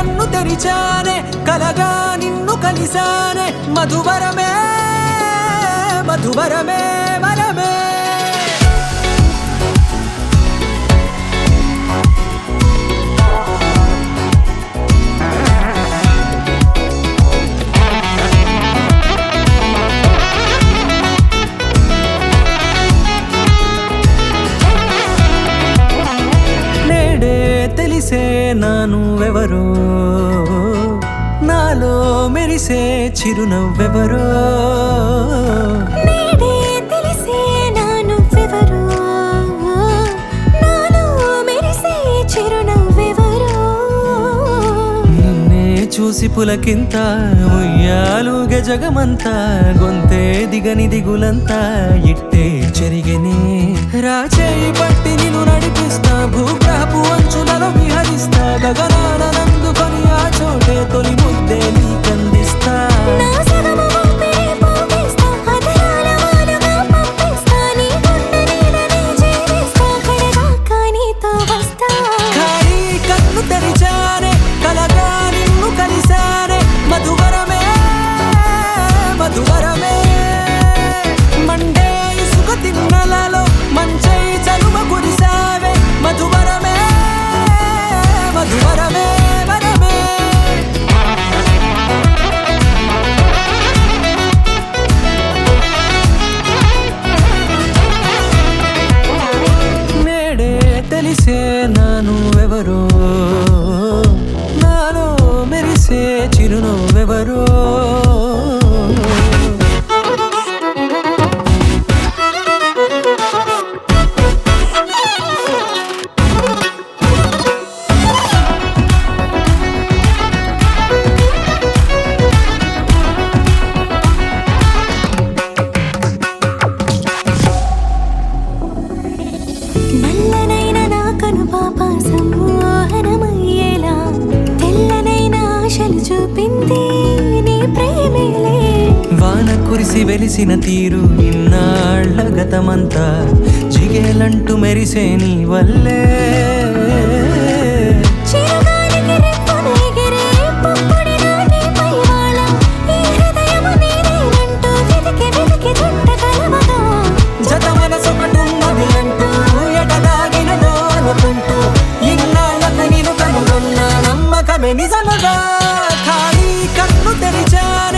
కన్ను తెరిచానే కలగా నిన్ను కలిసానే మధువరమే మధువరమే వరమే తెలిసే నానువెవరో నాలో మెరిసే చిరునవ్వెవరో నేడే తెలిసే నానువెవరో నాలో మెరిసే చిరునవ్వెవరో నిన్నే చూసి పులకింత ఉయ్యాలుగే జగమంతా గొంతే దిగని దిగులంతా ఇట్టే చెరిగనే రాచేయి పట్టి నిన్ను నడిపిస్తా భూగ్రహపు అంచులలో విహరిస్తా గగనాన నందుకొని ఆ చోటే తొలి ముద్దే నీకందిస్తా నా సగము ఊపిరి పోగేస్తా అదరాల వాలుగా పంపిస్తా నీ గుండె నీడనే చేరేస్తా కడదాకా నీతో వస్తా ఖాళీ కన్ను తెరిచానే కలగా నిన్ను కలిసానే మధువరమే మధువరమే మండే ఇసుక తిన్నలలో మంచై చలువ కురిసావే మధువరమే మధువరమే వరమే నేడే తెలిసే నానువెవరో నాలో మెరిసే చిరునవ్వెవరో నల్లనైన నా కనుపాప సమ్మోహనమయ్యేలా తెల్లనైన ఆశలు చూపింది నీ ప్రేమేలే వాన కురిసి వెలిసిన తీరు ఇన్నాళ్ళ గతమంతా జిగేలంటూ మెరిసే నీ వల్లే చిరుగాలికి రెప్పను ఎగిరే పుప్పొడిగా నీపై వాళ ఈ హృదయము నీదేనంటూ వెతికి వెతికి చుట్ట కలవగా జత మనసొకటున్నది అంటూ ఎటదాగినదో అనుకుంటూ ఇన్నాళ్ళకు నేను కనుగొన్న నమ్మకమే నిజముగా ఖాళీ కన్ను తెరిచానే